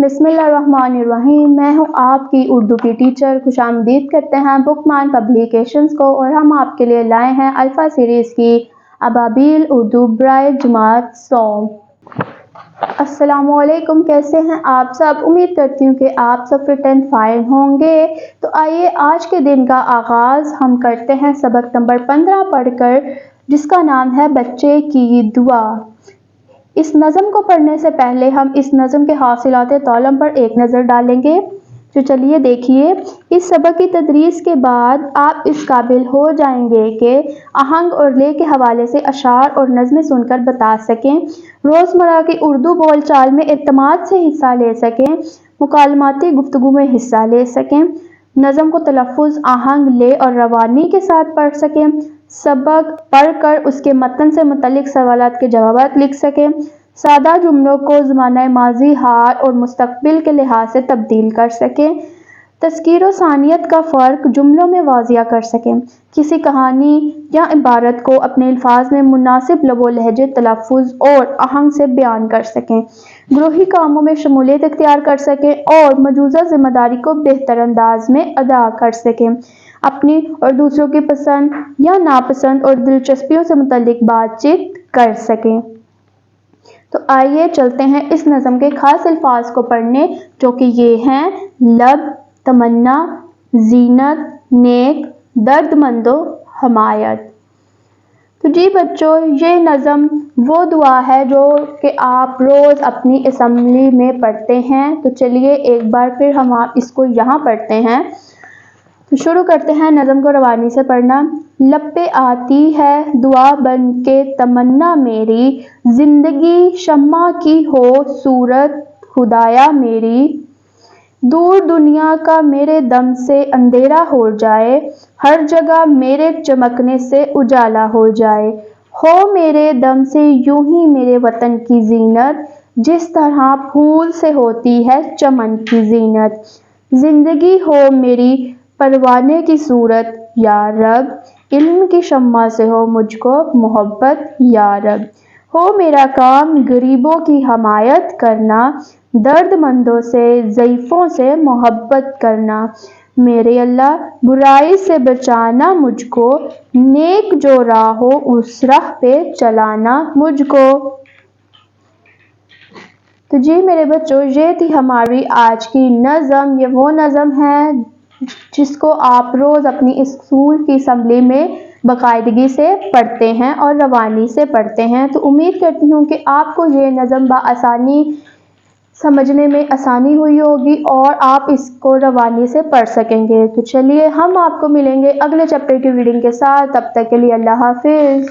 बिस्मिल्लाहिर्रहमानिर्रहीम। मैं हूँ आपकी उर्दू की टीचर। खुशामदीद करते हैं बुकमान पब्लिकेशंस को, और हम आपके लिए लाए हैं अल्फ़ा सीरीज़ की अबाबिल उर्दू ब्राय जमात सौम। अस्सलामुअलैकुम, कैसे हैं आप सब? उम्मीद करती हूँ कि आप सब फिट एंड फाइन होंगे। तो आइए आज के दिन का आगाज़ हम करते हैं सबक नंबर 15 पढ़कर, जिसका नाम है बच्चे की दुआ। इस नज़म को पढ़ने से पहले हम इस नज़म के हासिलात तालम पर एक नज़र डालेंगे। तो चलिए देखिए, इस सबक की तदरीस के बाद आप इस काबिल हो जाएंगे कि आहंग और ले के हवाले से अशार और नज़में सुनकर बता सकें, रोज़मर्रा की उर्दू बोल चाल में एतमाद से हिस्सा ले सकें, मुकालमाती गुफ्तगू में हिस्सा ले सकें, नज़म को तलफ़्फ़ुज़, आहंग, ले और रवानी के साथ पढ़ सकें, सबक पढ़कर उसके मतन से मुतल्लिक सवालात के जवाब लिख सकें, सादा जुमलों को ज़माना माजी, हाल और मुस्तक़बिल के लिहाज से तब्दील कर सकें, तज़कीर और सानियत का फ़र्क जुमलों में वाज़िया कर सकें, किसी कहानी या इबारत को अपने अल्फाज में मुनासिब लबो लहजे, तलफ़्फ़ुज़ और आहंग से बयान कर सकें, गृही कामों में शमूलियत इख्तियार कर सकें और मौजूदा ज़िम्मेदारी को बेहतर अंदाज में अदा कर सकें, अपनी और दूसरों की पसंद या नापसंद और दिलचस्पियों से मुतल्लिक बातचीत कर सकें। तो आइए चलते हैं इस नज़म के खास अल्फाज को पढ़ने, जो कि ये हैं लब, तमन्ना, जीनत, नेक, दर्दमंदो, हमायत। तो जी बच्चों, ये नज़म वो दुआ है जो कि आप रोज़ अपनी असम्बली में पढ़ते हैं। तो चलिए एक बार फिर हम इसको यहाँ पढ़ते हैं। तो शुरू करते हैं नज़म को रवानी से पढ़ना। लब पे आती है दुआ बन के तमन्ना मेरी, जिंदगी शम्मा की हो सूरत खुदाया मेरी, दूर दुनिया का मेरे दम से अंधेरा हो जाए, हर जगह मेरे चमकने से उजाला हो जाए, हो मेरे दम से यूं ही मेरे वतन की जीनत, जिस तरह फूल से होती है चमन की जीनत, जिंदगी हो मेरी परवाने की सूरत या रब, इल्म की शम्मा से हो मुझको मोहब्बत या रब, हो मेरा काम गरीबों की हमायत करना, दर्दमंदों से ज़ईफ़ों से मोहब्बत करना, मेरे अल्लाह बुराई से बचाना मुझको, नेक जो राह हो उस राह पे चलाना मुझको। तो जी मेरे बच्चों, ये थी हमारी आज की नज़म। ये वो नज़म है जिसको आप रोज़ अपनी स्कूल की असम्बली में बाकायदगी से पढ़ते हैं और रवानी से पढ़ते हैं। तो उम्मीद करती हूँ कि आपको ये नज़म बआसानी समझने में आसानी हुई होगी और आप इसको रवानी से पढ़ सकेंगे। तो चलिए हम आपको मिलेंगे अगले चैप्टर की रीडिंग के साथ। तब तक के लिए अल्लाह हाफिज़।